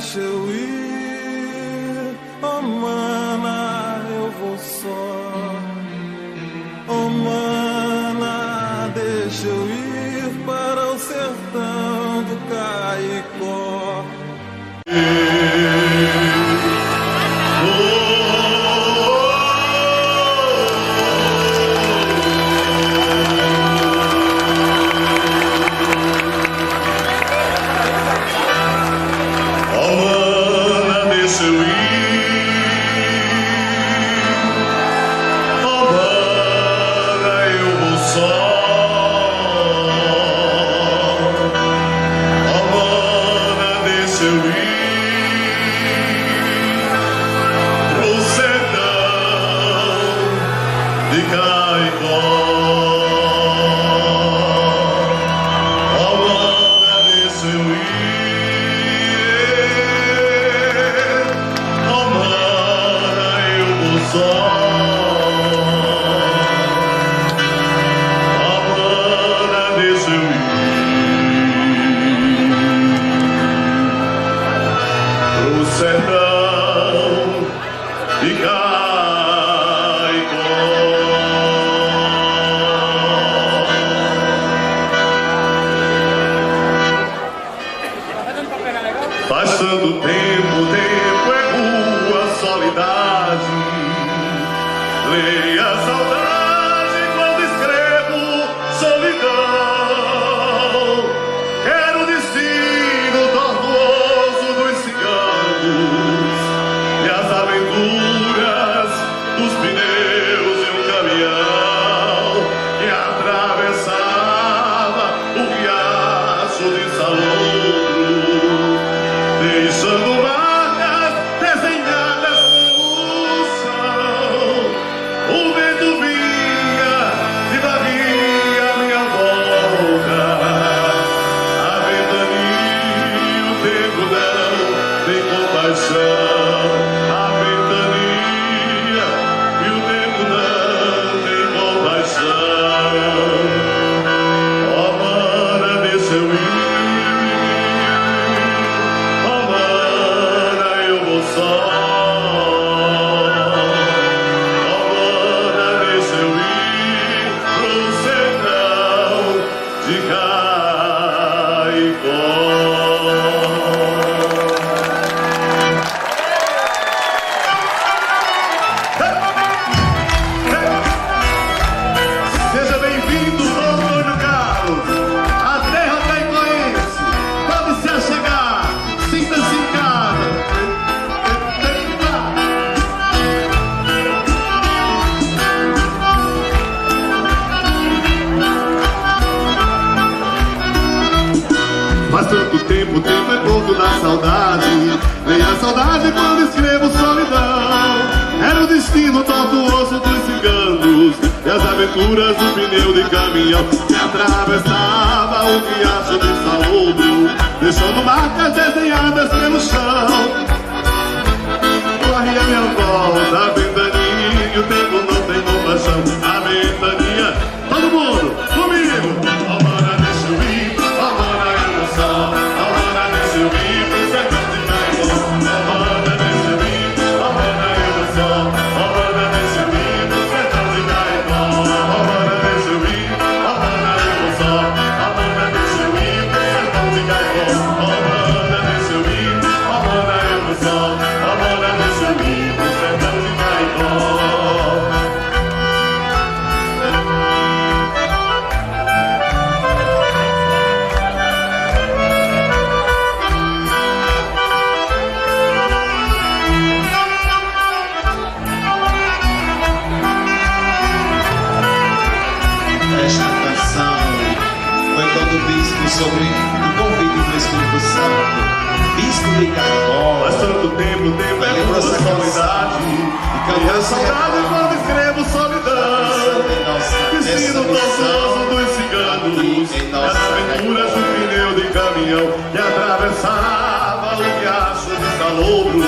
deixa eu ir. Oh, mana, eu vou só. Oh, mana, deixa eu ir para o sertão do Caicó. Passando tempo é rua, solidade. Leia a saudade quando escrevo solidão. Quero o destino tortuoso dos ciganos e as aventuras dos pneus de um caminhão que atravessava o riacho de Salobro, deixando marcas desenhadas no chão. O vento vinha e varria minha volta. A ventania, o tempo não tem compaixão. A ventania e o tempo não tem compaixão. Oh, mana, deixa eu ir. Seja bem-vindo, Antônio Carlos. A terra caicoense pode se achegar, sinta-se em casa. Faz tanto tempo, o tempo é pouco da saudade. Vem a saudade quando escrevo solidão. Era o destino tortuoso dos ciganos e as aventuras do pneu de caminhão que atravessava o riacho de Salobro, deixando marcas desenhadas pelo chão. Corre a minha volta, a ventania, e o tempo não tem compaixão. A ventania, todo mundo, comigo. Oh, mana, deixa eu ir, oh, mana, eu vou só. Oh, mana, deixa eu ir pro sertão de Caicó. Oh, mana, deixa eu ir, oh, mana, eu vou só. Oh, mana, deixa eu ir pro sertão de Caicó. Oh, mana, deixa eu ir, oh, mana, eu vou só. Oh, mana, deixa eu ir pro sertão de Caicó. Oh, mana, deixa eu ir, oh, mana, eu vou só. Oh, mana, deixa eu ir pro sertão de Caicó. Esta canção foi quando o bispo, sobre o convite do Espírito Santo, bispo de Caicó, Faz tanto tempo é lembrou essa solidade. E a saudade quando escrevo solidão. Destino tortuoso dos ciganos e as aventuras do pneu de caminhão que atravessava o riacho de Salobro,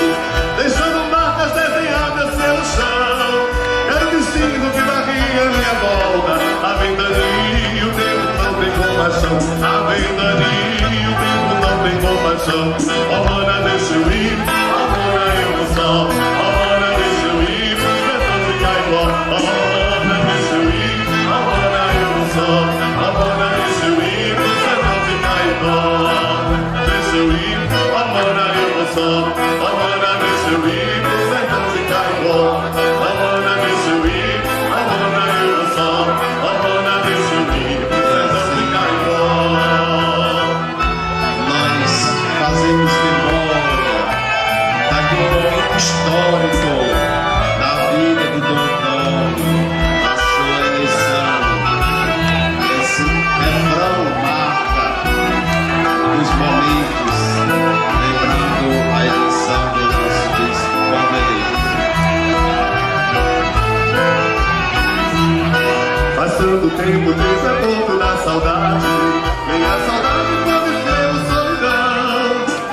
deixando marcas desenhadas pelo chão. Era o destino que varria minha volta. A ventania, o tempo não tem compaixão. A ventania, o tempo não tem compaixão. Oh, mana, deixa eu ir. fazemos memória daquele momento histórico da vida do Dom Antônio, da sua eleição. Esse refrão marca os momentos, lembrando a eleição do nosso bispo quando eleito. Faz tanto tempo desde a ponta da saudade. Vem a saudade quando escrevo solidão.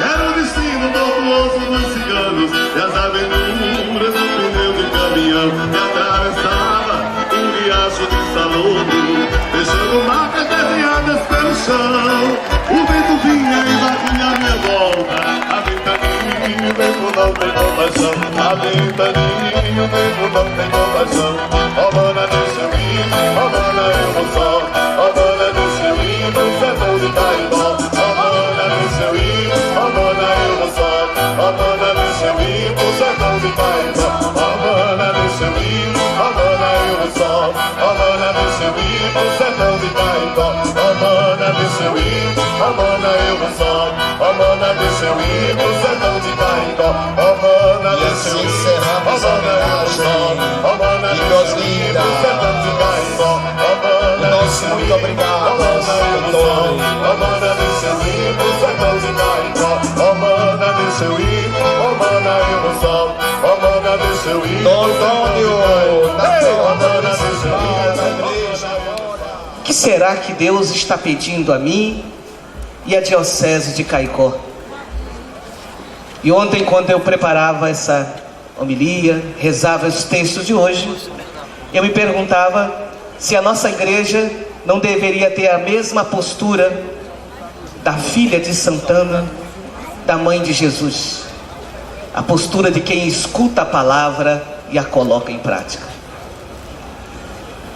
Era o destino tortuoso dos ciganos e as aventuras do pneu de caminhão que atravessava um riacho de salono, deixando marcas desenhadas pelo chão. O vento vinha e batia a minha volta. A ventania, o tempo não tem compaixão. A ventania, o tempo não tem compaixão. Ó, mana, deixa eu ir, ó, mana, eu vou só. Ó, mana, deixa eu ir, no sertão de Caicó. Ó, mana, deixa eu ir, ó, mana, eu vou só. Ó, mana, deixa eu ir, no sertão de Caicó. Ó, mana, deixa eu ir, ó, mana, eu vou só. Ó, mana, deixa eu ir, no sertão de Caicó. Ó, mana, deixa eu ir, ó, mana, eu vou só. Ó, mana, deixa eu ir, no sertão de Caicó. Ó, mana, deixa eu ir, ó, mana, eu vou só. Ó, mana, deixa eu ir, no sertão de Caicó. Ó, mana, Nosso muito obrigado, ó, mana, eu vou só. Ó, mana, deixa eu ir, no sertão de Caicó. Ó, mana, deixa eu ir, ó, mana, eu vou só. Ó, mana, deixa eu ir, Dom Antônio, ó, mana, deixa eu ir, na igreja. O que será que Deus está pedindo a mim e a Diocese de Caicó? E ontem, quando eu preparava essa homilia, rezava os textos de hoje, eu me perguntava se a nossa igreja não deveria ter a mesma postura da filha de Santana, da mãe de Jesus. A postura de quem escuta a palavra e a coloca em prática.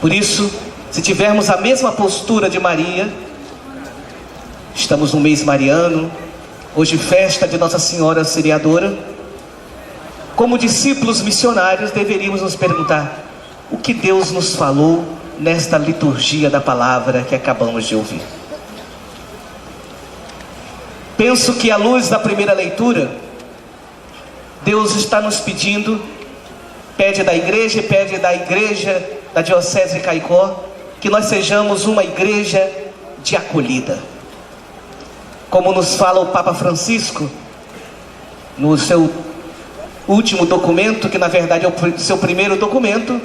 Por isso, se tivermos a mesma postura de Maria, estamos no mês mariano, hoje festa de Nossa Senhora Auxiliadora, como discípulos missionários deveríamos nos perguntar: o que Deus nos falou nesta liturgia da palavra que acabamos de ouvir? Penso que à luz da primeira leitura, Deus está nos pedindo, pede da igreja da Diocese de Caicó, que nós sejamos uma igreja de acolhida. Como nos fala o Papa Francisco, no seu último documento, que na verdade é o seu primeiro documento,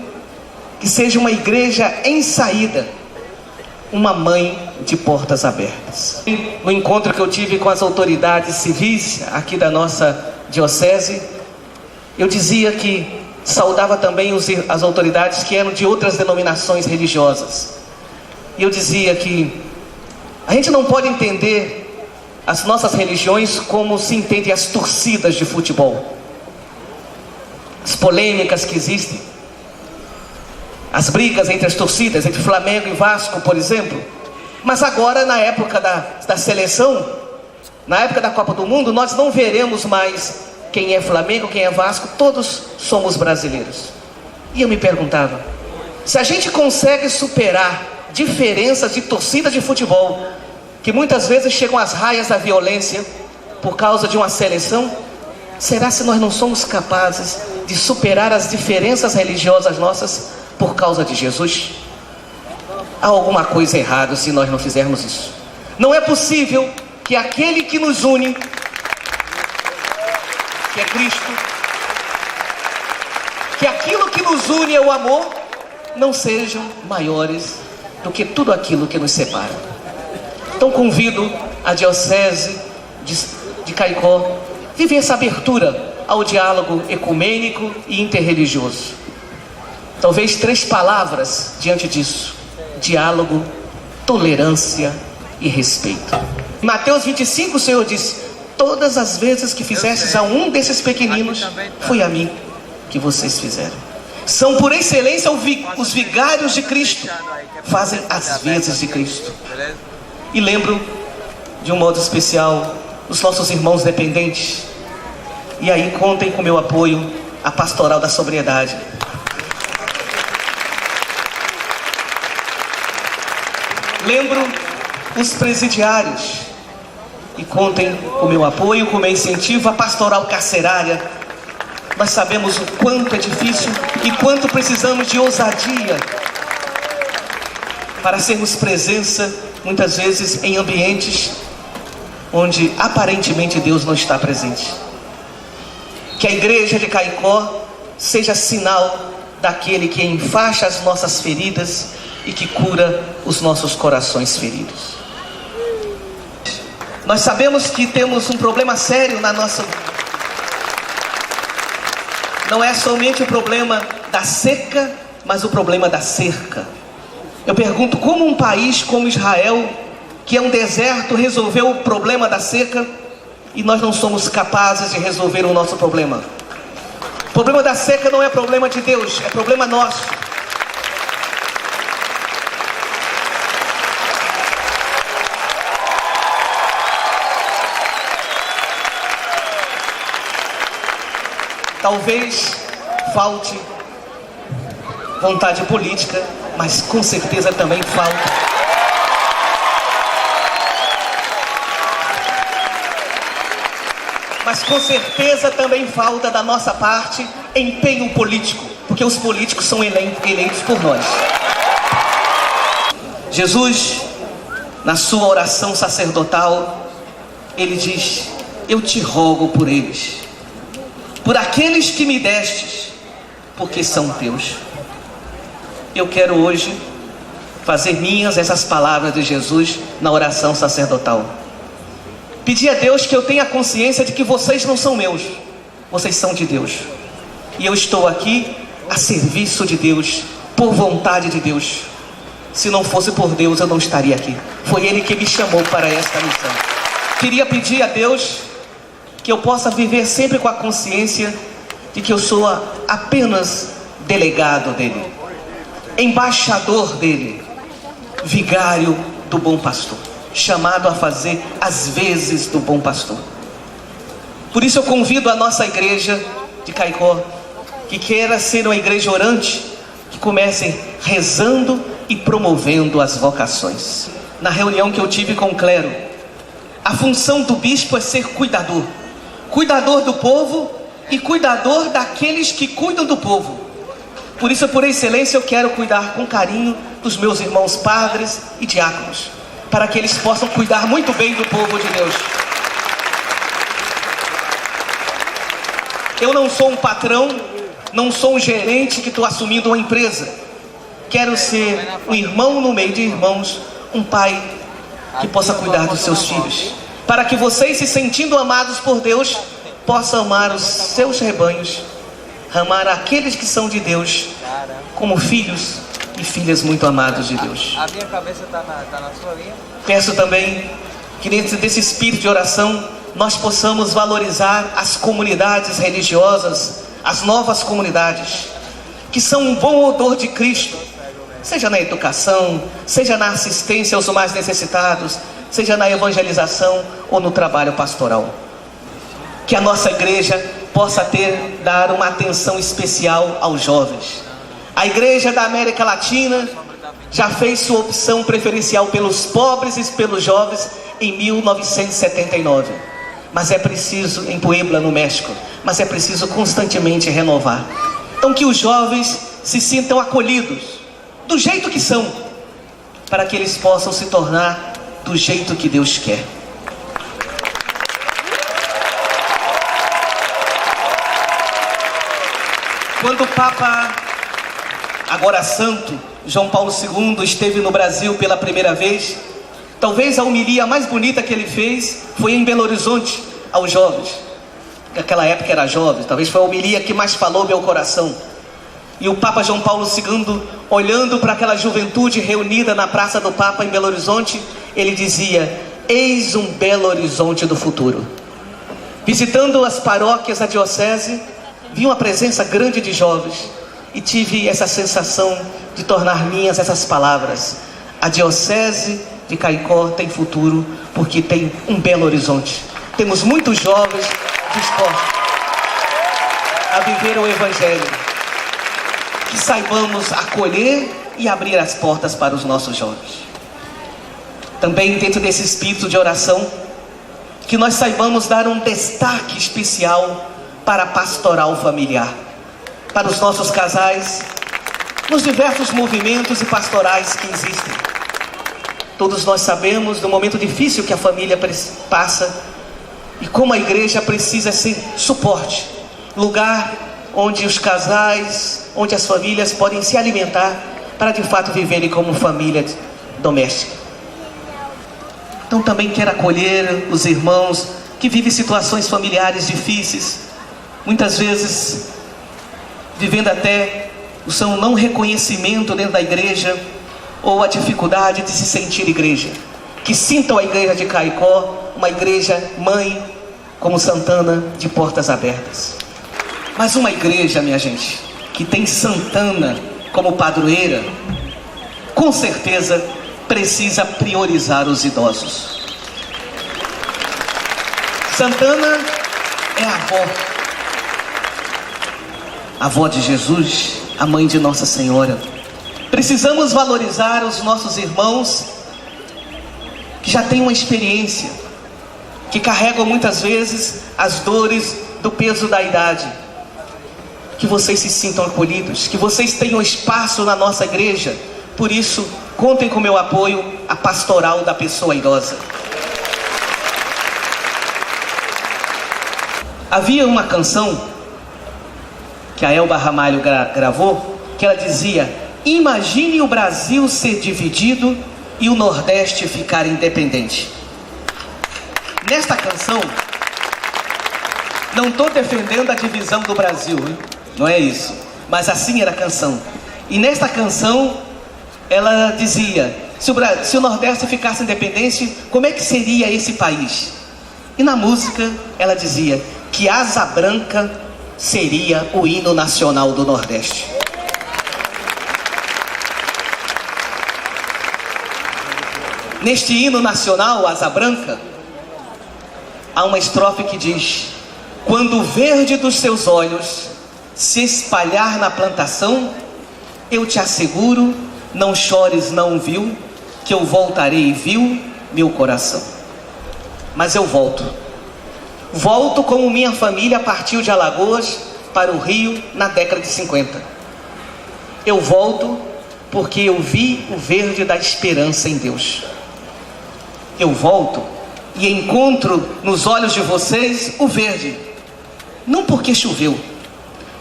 que seja uma igreja em saída, uma mãe de portas abertas. No encontro que eu tive com as autoridades civis aqui da nossa diocese, eu dizia que saudava também as autoridades que eram de outras denominações religiosas. E eu dizia que a gente não pode entender as nossas religiões como se entende as torcidas de futebol, as polêmicas que existem, as brigas entre as torcidas, entre Flamengo e Vasco, por exemplo. Mas agora, na época da seleção, na época da Copa do Mundo, nós não veremos mais quem é Flamengo, quem é Vasco, todos somos brasileiros. E eu me perguntava, se a gente consegue superar diferenças de torcida de futebol, que muitas vezes chegam às raias da violência por causa de uma seleção, será se nós não somos capazes de superar as diferenças religiosas nossas por causa de Jesus? Há alguma coisa errada se nós não fizermos isso. Não é possível que aquele que nos une, que é Cristo, que aquilo que nos une é o amor, não sejam maiores do que tudo aquilo que nos separa. Então convido a Diocese de Caicó a viver essa abertura ao diálogo ecumênico e interreligioso. Talvez 3 palavras diante disso: diálogo, tolerância e respeito. Em Mateus 25, o Senhor disse: todas as vezes que fizestes a um desses pequeninos, foi a mim que vocês fizeram. São por excelência os vigários de Cristo, fazem as vezes de Cristo. E lembro de um modo especial os nossos irmãos dependentes. E aí contem com meu apoio, a Pastoral da Sobriedade. Lembro os presidiários, e contem com o meu apoio, com o meu incentivo à pastoral carcerária. Nós sabemos o quanto é difícil e quanto precisamos de ousadia para sermos presença, muitas vezes, em ambientes onde aparentemente Deus não está presente. Que a igreja de Caicó seja sinal daquele que enfaixa as nossas feridas e que cura os nossos corações feridos. Nós sabemos que temos um problema sério na nossa vida. Não é somente o problema da seca, mas o problema da cerca. Eu pergunto, como um país como Israel, que é um deserto, resolveu o problema da seca e nós não somos capazes de resolver o nosso problema? O problema da seca não é problema de Deus, é problema nosso. Talvez falte vontade política, mas com certeza também falta da nossa parte empenho político, porque os políticos são eleitos por nós. Jesus, na sua oração sacerdotal, ele diz: eu te rogo por eles, por aqueles que me destes, porque são teus. Eu quero hoje fazer minhas essas palavras de Jesus na oração sacerdotal. Pedir a Deus que eu tenha consciência de que vocês não são meus, vocês são de Deus. E eu estou aqui a serviço de Deus, por vontade de Deus. Se não fosse por Deus, eu não estaria aqui. Foi Ele que me chamou para esta missão. Queria pedir a Deus que eu possa viver sempre com a consciência de que eu sou apenas delegado dele, embaixador dele, vigário do bom pastor, chamado a fazer as vezes do bom pastor. Por isso eu convido a nossa igreja de Caicó, que queira ser uma igreja orante, que comece rezando e promovendo as vocações. Na reunião que eu tive com o clero, a função do bispo é ser cuidador do povo e cuidador daqueles que cuidam do povo. Por isso, por excelência, eu quero cuidar com carinho dos meus irmãos padres e diáconos, para que eles possam cuidar muito bem do povo de Deus. Eu não sou um patrão, não sou um gerente que estou assumindo uma empresa. Quero ser um irmão no meio de irmãos, um pai que possa cuidar dos seus filhos, para que vocês, se sentindo amados por Deus, possam amar os seus rebanhos, amar aqueles que são de Deus, como filhos e filhas muito amados de Deus. A minha cabeça está na sua linha. Peço também que dentro desse espírito de oração nós possamos valorizar as comunidades religiosas, as novas comunidades, que são um bom odor de Cristo, seja na educação, seja na assistência aos mais necessitados, seja na evangelização ou no trabalho pastoral. Que a nossa igreja possa dar uma atenção especial aos jovens. A igreja da América Latina já fez sua opção preferencial pelos pobres e pelos jovens em 1979. Mas é preciso, em Puebla, no México, mas é preciso constantemente renovar. Então que os jovens se sintam acolhidos, do jeito que são, para que eles possam se tornar do jeito que Deus quer. Quando o Papa, agora santo, João Paulo II, esteve no Brasil pela primeira vez, talvez a homilia mais bonita que ele fez foi em Belo Horizonte, aos jovens. Naquela época era jovem, talvez foi a homilia que mais falou meu coração. E o Papa João Paulo II, olhando para aquela juventude reunida na Praça do Papa em Belo Horizonte, ele dizia: eis um Belo Horizonte do futuro. Visitando as paróquias da diocese, vi uma presença grande de jovens e tive essa sensação de tornar minhas essas palavras: a diocese de Caicó tem futuro porque tem um Belo Horizonte. Temos muitos jovens dispostos a viver o Evangelho. Que saibamos acolher e abrir as portas para os nossos jovens. Também dentro desse espírito de oração, que nós saibamos dar um destaque especial para a pastoral familiar, para os nossos casais, nos diversos movimentos e pastorais que existem. Todos nós sabemos do momento difícil que a família passa e como a igreja precisa ser suporte, lugar onde os casais, onde as famílias podem se alimentar para de fato viverem como família doméstica. Então também quero acolher os irmãos que vivem situações familiares difíceis, muitas vezes vivendo até o seu não reconhecimento dentro da igreja, ou a dificuldade de se sentir igreja. Que sintam a igreja de Caicó uma igreja mãe, como Santana, de portas abertas. Mas uma igreja, minha gente, que tem Santana como padroeira, com certeza precisa priorizar os idosos. Santana é a avó de Jesus, a mãe de Nossa Senhora. Precisamos valorizar os nossos irmãos que já têm uma experiência, que carregam muitas vezes as dores do peso da idade. Que vocês se sintam acolhidos, que vocês tenham espaço na nossa igreja. Por isso, contem com meu apoio à pastoral da pessoa idosa. Havia uma canção que a Elba Ramalho gravou, que ela dizia: imagine o Brasil ser dividido e o Nordeste ficar independente. Nesta canção, não estou defendendo a divisão do Brasil, hein? Não é isso, mas assim era a canção. E nesta canção, ela dizia: se o Nordeste ficasse independente, como é que seria esse país? E na música, ela dizia que Asa Branca seria o hino nacional do Nordeste. Neste hino nacional, Asa Branca, há uma estrofe que diz: quando o verde dos seus olhos se espalhar na plantação, eu te asseguro, não chores, não viu, que eu voltarei, viu, meu coração. Mas eu volto como minha família partiu de Alagoas para o Rio na década de 50. Eu volto porque eu vi o verde da esperança em Deus. Eu volto e encontro nos olhos de vocês o verde, não porque choveu,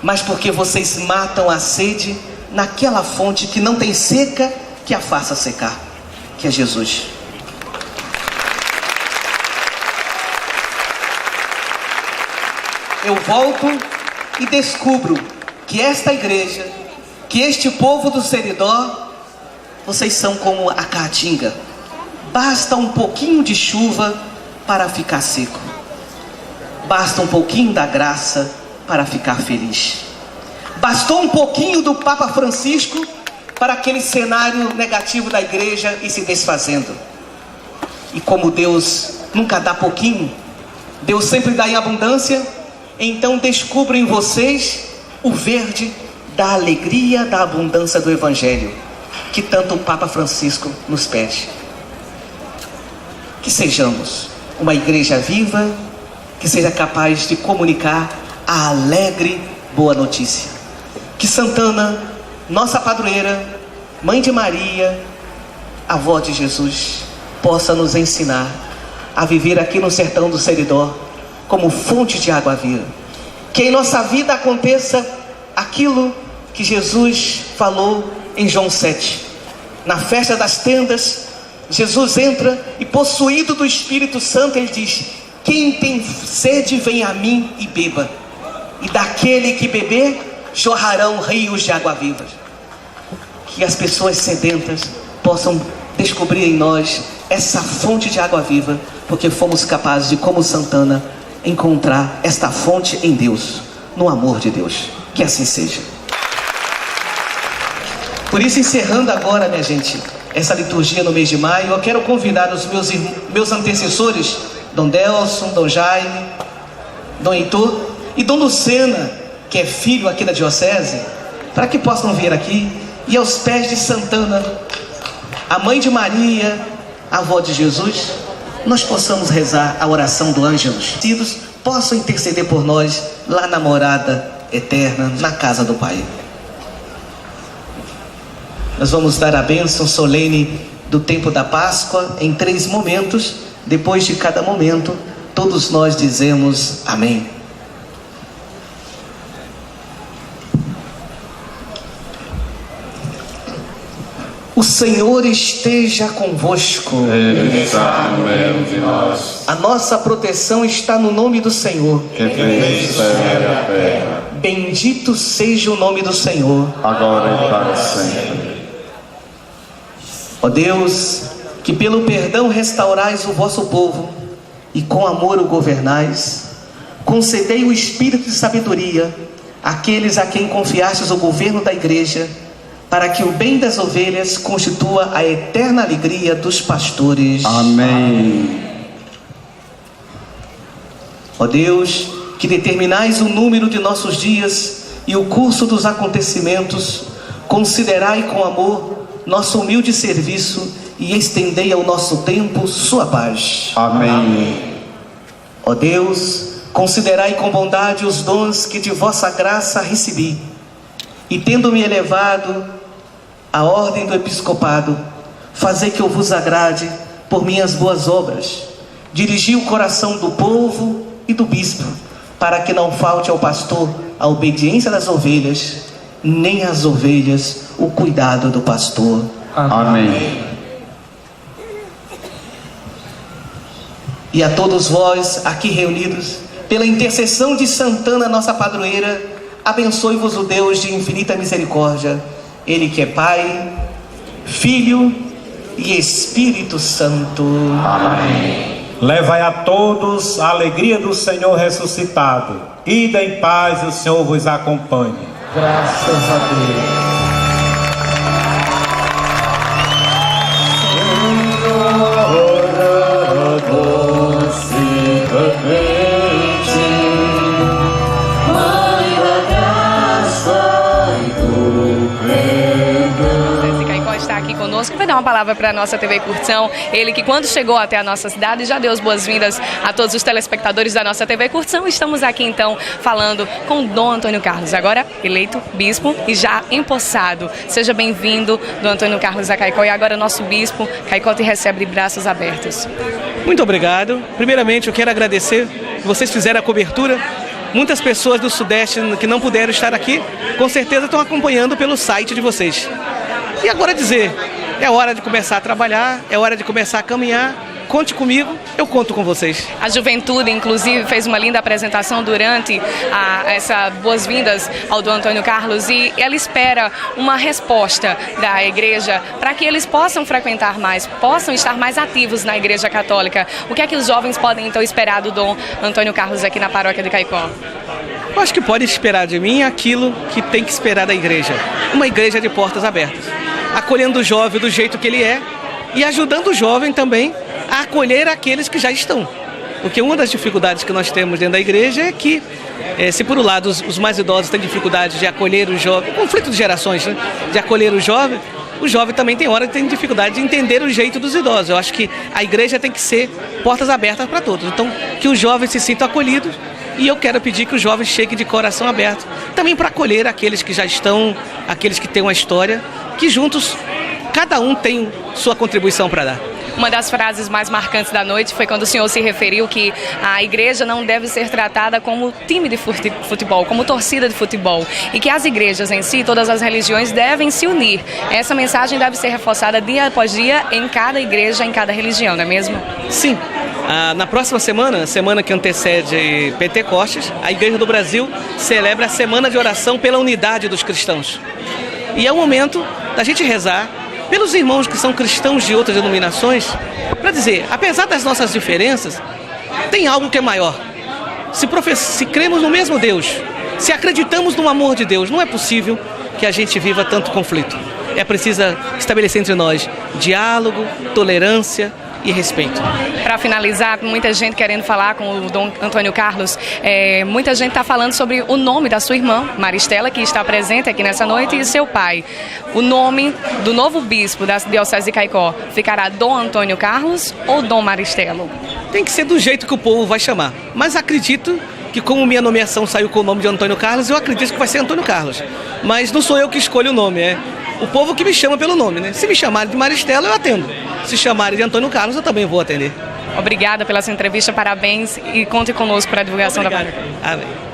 mas porque vocês matam a sede naquela fonte que não tem seca que a faça secar, que é Jesus. Eu volto e descubro que esta igreja, que este povo do Seridó, vocês são como a caatinga. Basta um pouquinho de chuva para ficar seco. Basta um pouquinho da graça para ficar feliz. Bastou um pouquinho do Papa Francisco para aquele cenário negativo da igreja ir se desfazendo. E como Deus nunca dá pouquinho, Deus sempre dá em abundância, então descubro em vocês o verde da alegria, da abundância do Evangelho, que tanto o Papa Francisco nos pede. Que sejamos uma igreja viva, que seja capaz de comunicar a alegre boa notícia. Que Santana, nossa padroeira, mãe de Maria, avó de Jesus, possa nos ensinar a viver aqui no sertão do Seridó como fonte de água viva. Que em nossa vida aconteça aquilo que Jesus falou em João 7. Na festa das tendas, Jesus entra e, possuído do Espírito Santo, ele diz: quem tem sede, vem a mim e beba, e daquele que beber jorrarão rios de água viva. Que as pessoas sedentas possam descobrir em nós essa fonte de água viva, porque fomos capazes de, como Santana, encontrar esta fonte em Deus, no amor de Deus. Que assim seja. Por isso, encerrando agora, minha gente, essa liturgia no mês de maio, eu quero convidar os meus antecessores, Dom Delson, Dom Jaime, Dom Heitor e Dom Lucena, que é filho aqui da diocese, para que possam vir aqui e aos pés de Santana, a mãe de Maria, a avó de Jesus, nós possamos rezar a oração do Ângelus. Possam interceder por nós lá na morada eterna, na casa do Pai. Nós vamos dar a bênção solene do tempo da Páscoa em 3 momentos. Depois de cada momento, todos nós dizemos amém. O Senhor esteja convosco. Ele está no meio de nós. A nossa proteção está no nome do Senhor. Que fez o céu e a terra. Bendito seja o nome do Senhor. Agora e para sempre. Ó Deus, que pelo perdão restaurais o vosso povo e com amor o governais, concedei o espírito de sabedoria àqueles a quem confiastes o governo da igreja, para que o bem das ovelhas constitua a eterna alegria dos pastores. Amém. Ó Deus, que determinais o número de nossos dias e o curso dos acontecimentos, considerai com amor nosso humilde serviço e estendei ao nosso tempo sua paz. Amém. Ó Deus, considerai com bondade os dons que de vossa graça recebi, e tendo-me elevado à ordem do episcopado, fazei que eu vos agrade por minhas boas obras, dirigi o coração do povo e do bispo, para que não falte ao pastor a obediência das ovelhas, nem às ovelhas o cuidado do pastor. Amém. E a todos vós aqui reunidos, pela intercessão de Santana, nossa padroeira, abençoe-vos o Deus de infinita misericórdia, Ele que é Pai, Filho e Espírito Santo. Amém. Levai a todos a alegria do Senhor ressuscitado. Ide em paz, o Senhor vos acompanhe. Graças a Deus. Conosco, vai dar uma palavra para a nossa TV Curtição. Ele que quando chegou até a nossa cidade já deu as boas-vindas a todos os telespectadores da nossa TV Curtição. Estamos aqui então falando com Dom Antônio Carlos, agora eleito bispo e já empossado. Seja bem-vindo, Dom Antônio Carlos da Caicó, e agora nosso bispo. Caicó te recebe de braços abertos. Muito obrigado. Primeiramente eu quero agradecer que vocês fizeram a cobertura. Muitas pessoas do Sudeste que não puderam estar aqui, com certeza estão acompanhando pelo site de vocês. E agora dizer, é hora de começar a trabalhar, é hora de começar a caminhar. Conte comigo, eu conto com vocês. A juventude, inclusive, fez uma linda apresentação durante essa boas-vindas ao Dom Antônio Carlos, e ela espera uma resposta da igreja para que eles possam frequentar mais, possam estar mais ativos na Igreja Católica. O que é que os jovens podem então esperar do Dom Antônio Carlos aqui na paróquia de Caicó? Eu acho que pode esperar de mim aquilo que tem que esperar da igreja. Uma igreja de portas abertas, acolhendo o jovem do jeito que ele é e ajudando o jovem também a acolher aqueles que já estão. Porque uma das dificuldades que nós temos dentro da igreja é que, se por um lado os mais idosos têm dificuldade de acolher o jovem, conflito de gerações, né? De acolher o jovem também tem hora que tem dificuldade de entender o jeito dos idosos. Eu acho que a igreja tem que ser portas abertas para todos. Então, que os jovens se sintam acolhidos, e eu quero pedir que os jovens cheguem de coração aberto, também para acolher aqueles que já estão, aqueles que têm uma história, que juntos, cada um tem sua contribuição para dar. Uma das frases mais marcantes da noite foi quando o senhor se referiu que a igreja não deve ser tratada como time de futebol, como torcida de futebol, e que as igrejas em si, todas as religiões, devem se unir. Essa mensagem deve ser reforçada dia após dia em cada igreja, em cada religião, não é mesmo? Sim. Na próxima semana que antecede Pentecostes, a Igreja do Brasil celebra a Semana de Oração pela Unidade dos Cristãos. E é o momento da gente rezar pelos irmãos que são cristãos de outras denominações, para dizer, apesar das nossas diferenças, tem algo que é maior. Se cremos no mesmo Deus, se acreditamos no amor de Deus, não é possível que a gente viva tanto conflito. É preciso estabelecer entre nós diálogo, tolerância, e respeito. Para finalizar, muita gente querendo falar com o Dom Antônio Carlos, muita gente está falando sobre o nome da sua irmã, Maristela, que está presente aqui nessa noite, e seu pai. O nome do novo bispo da Diocese de Caicó ficará Dom Antônio Carlos ou Dom Maristelo? Tem que ser do jeito que o povo vai chamar, mas acredito que como minha nomeação saiu com o nome de Antônio Carlos, eu acredito que vai ser Antônio Carlos. Mas não sou eu que escolho o nome, é o povo que me chama pelo nome, né? Se me chamarem de Maristela, eu atendo. Se chamarem de Antônio Carlos, eu também vou atender. Obrigada pela sua entrevista, parabéns e conte conosco para a divulgação da palavra. Amém.